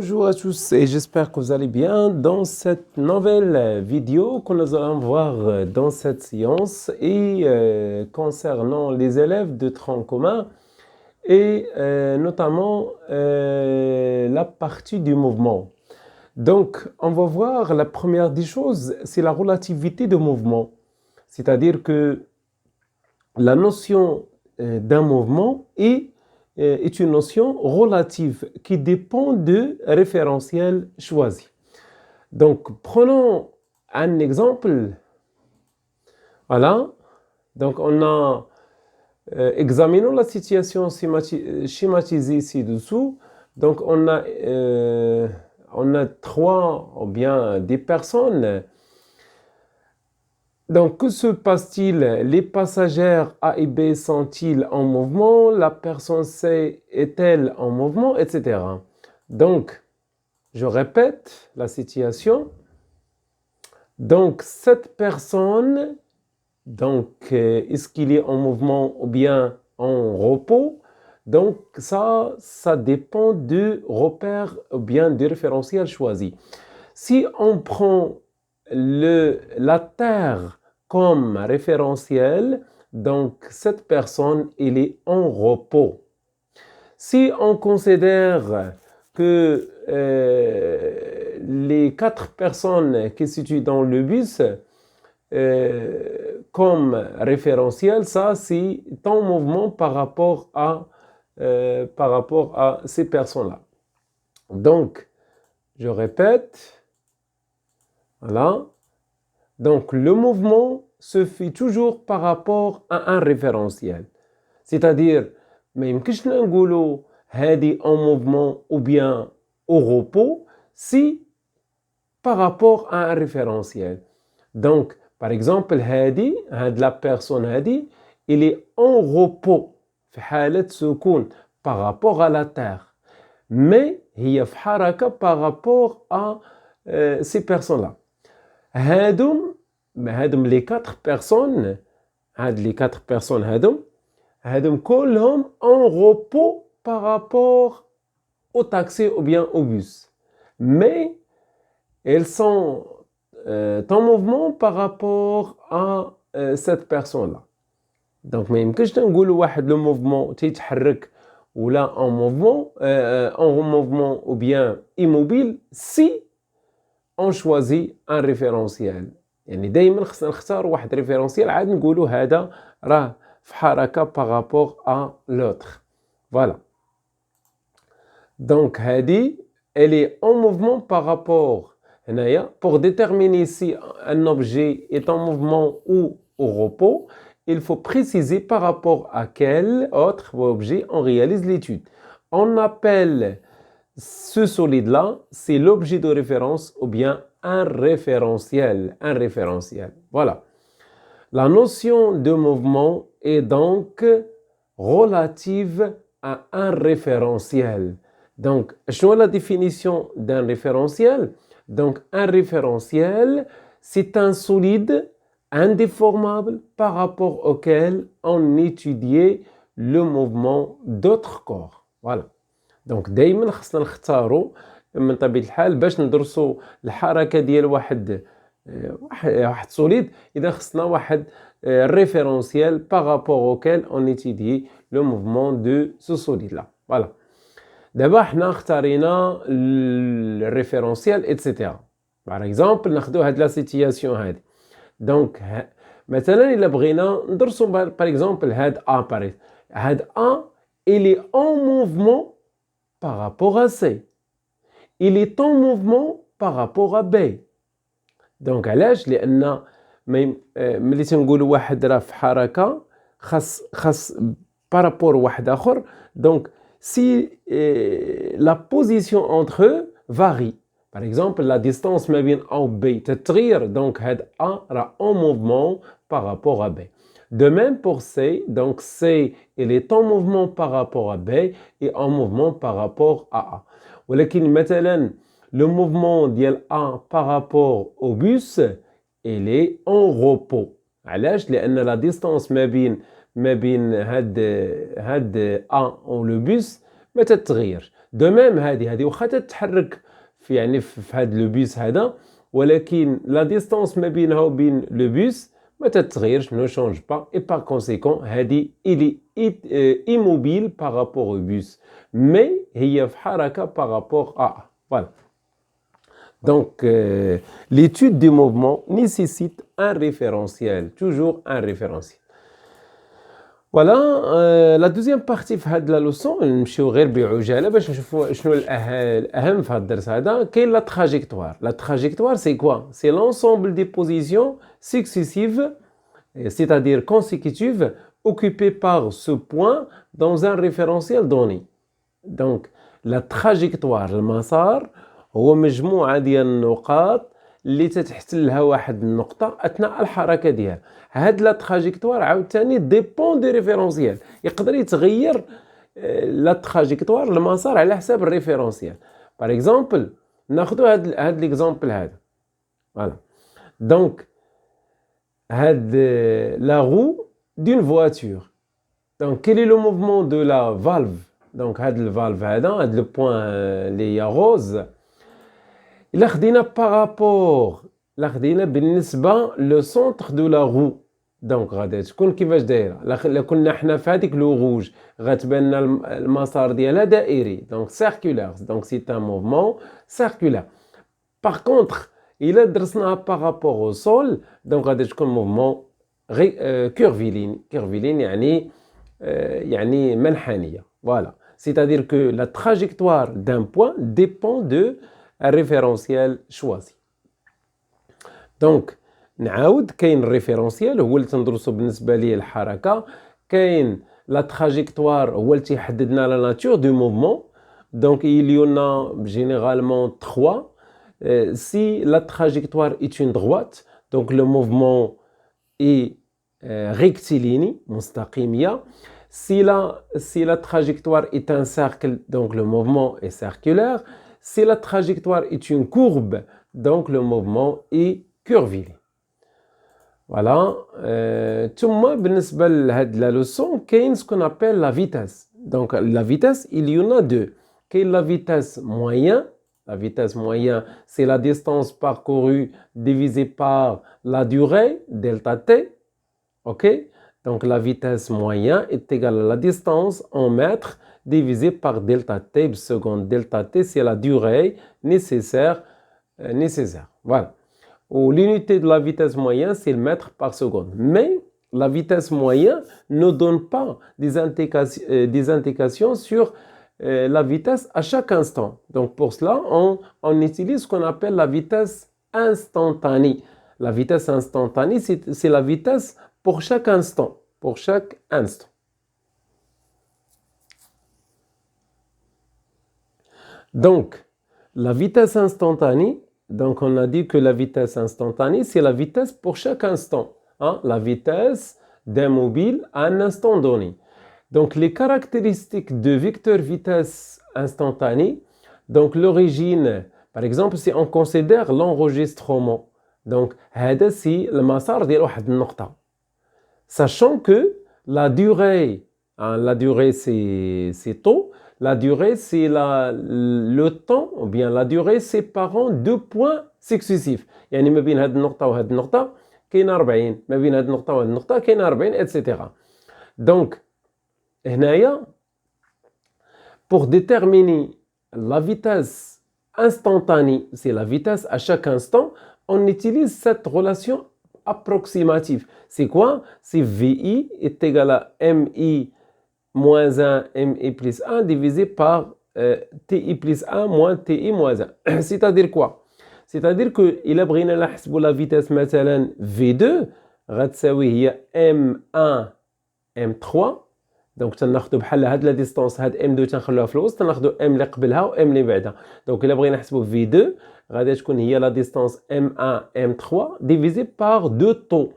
Bonjour à tous et j'espère que vous allez bien dans cette nouvelle vidéo que nous allons voir dans cette séance et concernant les élèves de tronc commun et notamment la partie du mouvement. Donc, on va voir la première des choses, c'est la relativité de mouvement. C'est-à-dire que la notion d'un mouvement est une notion relative qui dépend de référentiels choisis. Donc, prenons un exemple. Voilà. Donc, on a examinons la situation schématisée ci-dessous. Donc, on a trois ou bien des personnes. Donc, que se passe-t-il? Les passagères A et B sont-ils en mouvement? La personne C est-elle en mouvement? Etc. Donc, je répète la situation. Donc, cette personne, est-ce qu'il est en mouvement ou bien en repos? Donc, ça dépend du repère ou bien du référentiel choisi. Si on prend la Terre comme référentiel, donc cette personne, elle est en repos. Si on considère que les 4 personnes qui se situent dans le bus comme référentiel, ça c'est en mouvement par rapport à ces personnes-là. Donc, je répète, voilà. Donc, le mouvement se fait toujours par rapport à un référentiel. C'est-à-dire, ما يمكنش نقولوا هذه en mouvement ou bien au repos si par rapport à un référentiel. Donc, par exemple, هذه la personne هذه, il est en repos في حالة سكون par rapport à la terre. Mais هي في حركة par rapport à ces personnes-là. هادم les 4 personnes les 4 personnes هادم كلهم en repos par rapport au taxi ou bien au bus, mais elles sont en mouvement par rapport à cette personne-là. Donc ما يمكنش نقولوا واحد le mouvement تيتحرك ولا en mouvement ou bien immobile si on choisit un référentiel. يعني دائما خصنا نختار واحد ريفيرونسيال عاد نقولوا هذا راه في حركه par rapport à l'autre. Voilà. Donc هذه elle est en mouvement par rapport هنايا pour déterminer si un objet est en mouvement ou au repos, il faut préciser par rapport à quel autre objet on réalise l'étude. On appelle ce solide-là, c'est l'objet de référence ou bien un référentiel. Voilà. La notion de mouvement est donc relative à un référentiel. Donc, quelle est la définition d'un référentiel? Donc, un référentiel, c'est un solide indéformable par rapport auquel on étudiait le mouvement d'autres corps. Voilà. Donc, دايما خصنا نختاروا من طبيعة الحال باش ندرسوا الحركة ديال واحد solide, إذا خصنا واحد référentiel par rapport auquel on étudie le mouvement de ce solide-là. Voilà. دابا حنا اختارينا le référentiel, etc. Par exemple, ناخدو هاد لا سيتياسيون هادي. Donc, مثلا إلا بغينا ندرسوا par exemple هاد A. هاد A, il est en mouvement par rapport à C. Il est en mouvement par rapport à B. Donc علاش؟ لأن ملي تنقولوا واحد راه في حركة خاص par rapport واحد آخر. Donc si la position entre eux varie. Par exemple, la distance ما بين A و B تتغير. Donc هاد A راه en mouvement par rapport à B. De même pour C, donc C, il est en mouvement par rapport à B et en mouvement par rapport à A. ولكن مثلا le mouvement ديال A par rapport au bus, il est en repos. علاش؟ لأن la distance ما بين هاد A و le bus ما تتغير. دو ميم هذه واخا تتحرك في هذا لو بيس هذا، ولكن لا ديستانس ما بينها وبين لو بيس ما تتغيرش، نو شونج با، اي بار كونسيكون هذه الي ايموبيل بارابور او بيس، مي هي في حركه بارابور فوالا. Donc, l'étude du mouvement nécessite un référentiel, toujours un référentiel. Voilà, la deuxième partie في هاد la leçon نمشيو غير بعجالة باش نشوفوا شنو الأهم في هاد الدرس هذا. كاين la trajectoire. La trajectoire c'est quoi? C'est l'ensemble des positions successives, c'est-à-dire consécutives, occupées par ce point dans un référentiel donné. Donc, la trajectoire المسار هو مجموعة ديال النقاط اللي تتحتلها واحد النقطة أثناء الحركة ديالها. هاد لا تراجيكتوار عاوتاني ديبون دو ريفيرونسيال، يقدر يتغير لا تراجيكتوار المسار على حساب الريفيرونسيال. باغ اكزومبل ناخذ هاد ليكزومبل هذا، فوالا. دونك هاد لا رو دون فواتور، دونك كيل لو موفمون دو لا فالف، دونك هاد الفالف هذا، هاد لو بوين اللي هي روز، إلا خدينا بارابور، إلا خدينا بالنسبة لو سونتر دو لا رو، دونك غادي تكون كيفاش دايرة. إلا كنا حنا في هذيك لو روج غتبان لنا المسار ديالها دائري، دونك سيركولار، دونك سي ان موفمون سيركولار. باغ كونطخ إلا درسناها بارابور او سول، دونك غادي تكون موفمون كيرفيلين. كيرفيلين يعني منحنية، فوالا. C'est-à-dire que la trajectoire d'un point dépend de un référentiel choisi. Donc نعاود، كاين الريفيرونسيال هو اللي تندرسو بالنسبه ليه الحركه، كاين لا تراجيكتوار هو اللي تيحدد لنا لا ناتور دو موفمون. دونك il y en a généralement 3. Si la trajectoire est une droite, donc le mouvement est rectiligne مستقيميه. Si la trajectoire est un cercle, donc le mouvement est circulaire. Si la trajectoire est une courbe, donc le mouvement est curviligne. Voilà. ثم بالنسبة لهاد la leçon كاين ce qu'on appelle la vitesse. Donc la vitesse, il y en a deux. كاين la vitesse moyenne. La vitesse moyenne, c'est la distance parcourue divisée par la durée, delta t. Ok? Donc la vitesse moyenne est égale à la distance en mètres divisé par delta t par seconde. Delta t, c'est la durée nécessaire. Voilà. Ou l'unité de la vitesse moyenne, c'est le mètre par seconde. Mais la vitesse moyenne ne donne pas des indications sur la vitesse à chaque instant. Donc pour cela, on utilise ce qu'on appelle la vitesse instantanée. La vitesse instantanée, c'est la vitesse pour chaque instant. Pour chaque instant. Donc, la vitesse instantanée, donc on a dit que la vitesse instantanée, c'est la vitesse pour chaque instant. Hein? La vitesse d'un mobile à un instant donné. Donc, les caractéristiques de vecteur vitesse instantanée, donc l'origine, par exemple, si on considère l'enregistrement, donc, c'est le مسار ديال واحد النقطة. Sachant que la durée c'est taux, la durée c'est le temps, ou bien la durée séparant deux points successifs. يعني ما بين هاد النقطة وهاد النقطة كاين 40، ما بين هاد النقطة وهاد النقطة كاين 40 etc. Donc هنايا pour déterminer la vitesse instantanée, c'est la vitesse à chaque instant, on utilise cette relation approximative. C'est quoi? C'est VI est égal à MI moins 1, MI plus 1 divisé par TI plus 1 moins TI moins 1. C'est-à-dire quoi? C'est-à-dire que إلا بغينا نحسبوا la vitesse مثلا V2 غتساوي هي M1 M3. دونك تناخذوا بحال هاد لا ديستانس، هاد M2 تنخلوها في الوسط، تناخذوا M اللي قبلها و M اللي بعدها. دونك إلا بغينا نحسبوا V2 غادي تكون هي لا ديستانس M1 M3 divisé par 2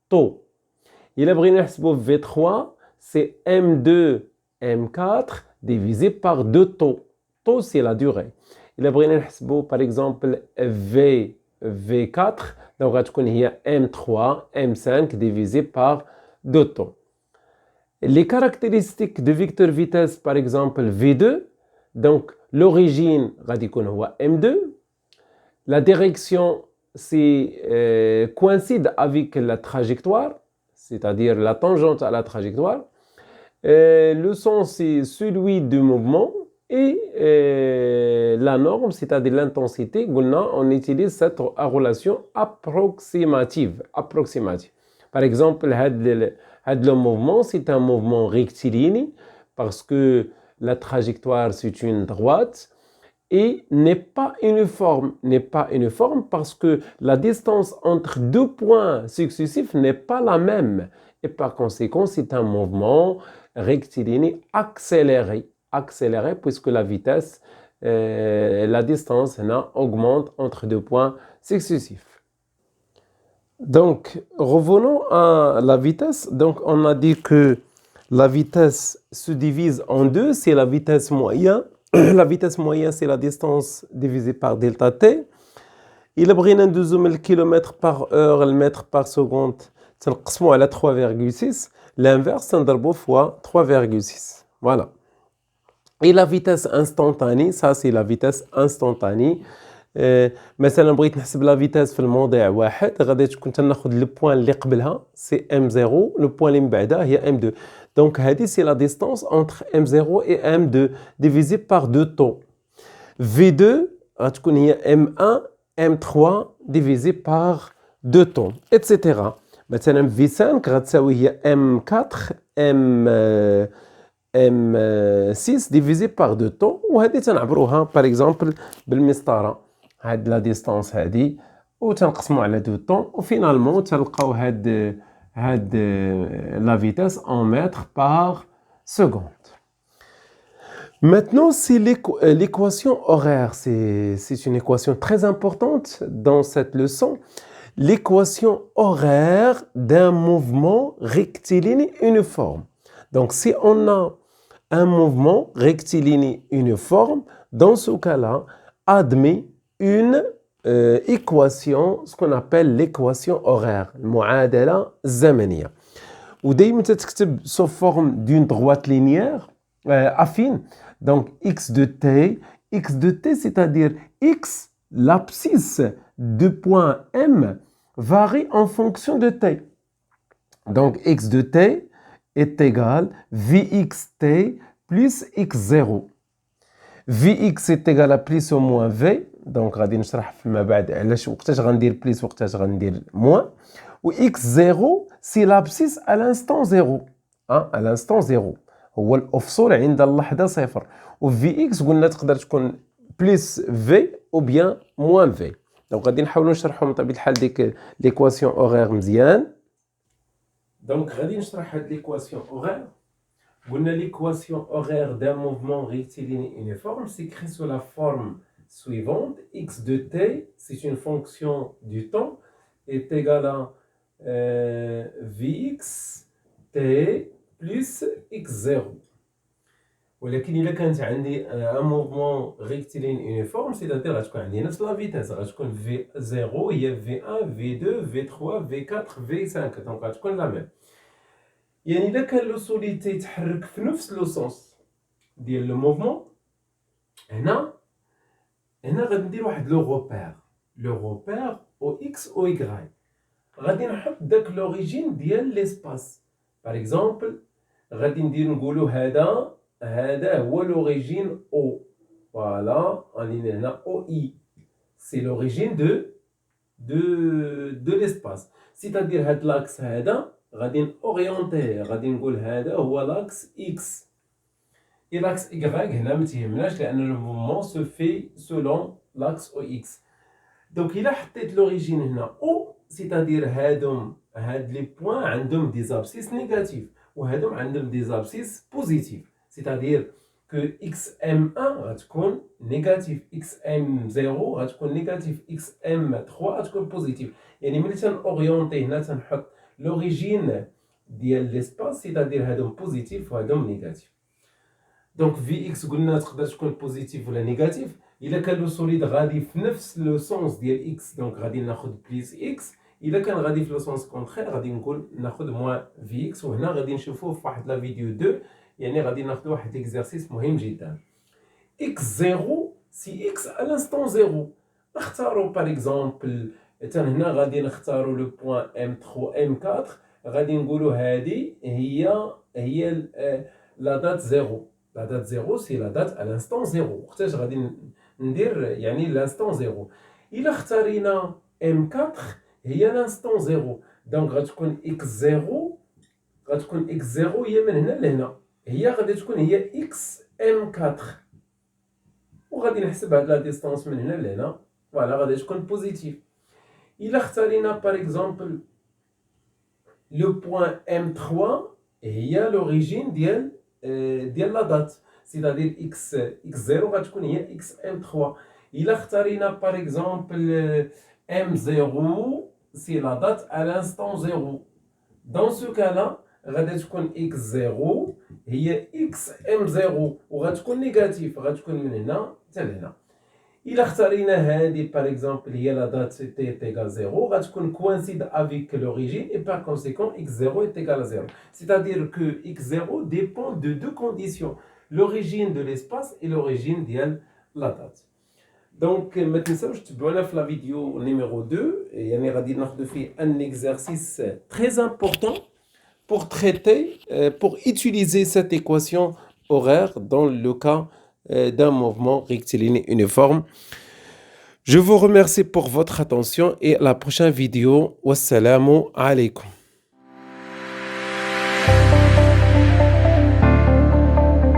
taux. إلا بغينا نحسبوا V3 c'est M2 M4 divisé par 2 taux. Taux c'est la durée. إلا بغينا نحسبوا par exemple V4 دونك غتكون هي M3 M5 divisé par 2 taux. Les caractéristiques de vecteur vitesse, par exemple V2, Donc, l'origine, غادي يكون هو M2. La direction, c'est coïncide avec la trajectoire, c'est-à-dire la tangente à la trajectoire. Le sens, c'est celui du mouvement. Et la norme, c'est-à-dire l'intensité, on utilise cette relation approximative. Par exemple, le mouvement, c'est un mouvement rectiligne parce que la trajectoire, c'est une droite et n'est pas uniforme. Parce que la distance entre deux points successifs n'est pas la même. Et par conséquent, c'est un mouvement rectiligne accéléré puisque la vitesse, la distance augmente entre deux points successifs. Donc, revenons à la vitesse. Donc, on a dit que la vitesse se divise en deux, c'est la vitesse moyenne. La vitesse moyenne, c'est la distance divisée par delta t. Il a pris le kilomètre par heure, le mètre par seconde, c'est le 3,6. L'inverse, c'est un fois 3,6. Voilà. Et la vitesse instantanée, ça c'est la vitesse instantanée. مثلا بغيت نحسب لا فيتاس في الموضع واحد غادي تكون تناخذ لو بوين اللي قبلها سي M0 لو بوين اللي من بعدها هي M2. Donc هذه c'est la distance entre M0 et M2 divisé par deux temps. V2 غتكون هي M1 M3 divisé par deux temps, etc. مثلا V5 غتساوي هي M4 M6 divisé par deux temps. وهذه تنعبروها par exemple بالمسطره. هاد لا ديستانس هادي وتنقسموا على دو طون وفينالمون تلقاو هاد لا فيتاس en mètres par seconde. Maintenant, c'est l'équation horaire. C'est une équation très importante dans cette leçon. L'équation horaire d'un mouvement rectiligne uniforme. Donc, si on a un mouvement rectiligne uniforme, dans ce cas-là, admet une équation, ce qu'on appelle l'équation horaire, المعادلة الزمنية. ودايما تتكتب sous forme d'une droite linéaire affine. Donc x de t, c'est-à-dire x, l'abscisse de point M varie en fonction de t. Donc x de t est égal vxt plus x0. Vx est égal à plus ou moins v. Donc غادي نشرح فيما بعد علاش وقتاش غندير بليس وقتاش غندير موان. و x0 c'est l'abscisse à l'instant 0. à l'instant 0 هو الافصول عند اللحظه 0. و Vx قلنا تقدر تكون بليس v ou bien moins v. donc غادي نحاولوا نشرحوا بطبيعه الحال ديك ليكواسيون اوغير مزيان. donc غادي نشرح هاد ليكواسيون اوغير. قلنا l'équation horaire d'un mouvement rectiligne uniforme s'écrit sous la forme suivante. X de t, c'est une fonction du temps, est égal à Vx t plus x0. ولكن إلا كانت عندي un mouvement rectiligne uniforme, c'est-à-dire غتكون عندي نفس لا فيتاس، غتكون V0 هي V1 V2 V3 V4 V5. donc غتكون لا ميم. يعني إذا كان لو سوليد تيتحرك في نفس لو سونس ديال لو موفمون، هنا غادي ندير واحد لو روبير او اكس او يغراي. غادي نحط داك لوريجين ديال ليسباس. باغ اكزومبل غادي نقولوا هذا هو لوريجين او. فوالا غادي هنا او اي سي لوريجين دو ليسباس. سيتادير هاد لاكس هذا غادي نوريونتيه، غادي نقول هذا هو لاكس اكس. اي لاكس ايغريك هنا ما تيهمناش لان لو مومون سو في سولون لاكس او اكس. دونك الا حطيت لوريجين هنا او، سيتادير هاد لي بوين عندهم دي زابسيس نيجاتيف وهادم عندهم دي زابسيس بوزيتيف. سيتادير كو اكس ام 1 غتكون نيجاتيف، اكس ام 0 غتكون نيجاتيف، اكس ام 3 غتكون بوزيتيف. يعني ملي تنوريونتي هنا تنحط لوريجين ديال ليسباس، سيتادير هادم بوزيتيف وهادم نيجاتيف. دونك في اكس قلنا تقدر تكون بوزيتيف ولا نيجاتيف. الا كان لو سوليد غادي في نفس لو سونس ديال اكس، دونك غادي ناخذ بليس اكس. الا كان غادي في لو سونس كونترير غادي نقول ناخذ موان في اكس. وهنا غادي نشوفوه في واحد لا فيديو 2، يعني غادي ناخذ واحد اكزرسيس مهم جدا. x0 سي x à l'instant 0. نختاروا par exemple هنا غادي نختاروا لو بوين M4 غادي نقولوا هذه هي لا دات 0. لا دات 0 سي لا دات à l'instant 0. وقتاش غادي ندير يعني l'instant 0. إلا اختارينا M4 هي l'instant 0. دونك غتكون x0 هي من هنا لهنا. هي غادي تكون هي x M4. وغادي نحسب هاد لا ديستانس من هنا لهنا. فوالا غادي تكون بوزيتيف. إلا اختارينا باغ اكزومبل لو بوين M3 هي لوريجين ديال لا دات، سيتادير x0 غتكون هي x M3. إلا اختارينا باغ اكزومبل M0 سي لا دات à l'instant 0. dans ce cas là غادي تكون x0 هي x M0 وغتكون نيجاتيف، غتكون من هنا حتى لهنا. إلا اختارينا هذه باغ اكزومبل هي لا دات t est égal 0 غتكون coïncide avec l'origine et par conséquent x0 est égal à 0. C'est-à-dire que x0 dépend de deux conditions, l'origine de l'espace et l'origine ديال la date. Donc ما تنساوش تبعونا في la vidéo numéro 2 يعني غادي ناخذ فيه un exercice très important pour traiter, pour utiliser cette équation horaire dans le cas d'un mouvement rectiligne uniforme. Je vous remercie pour votre attention et à la prochaine vidéo. Wassalamu alaikum.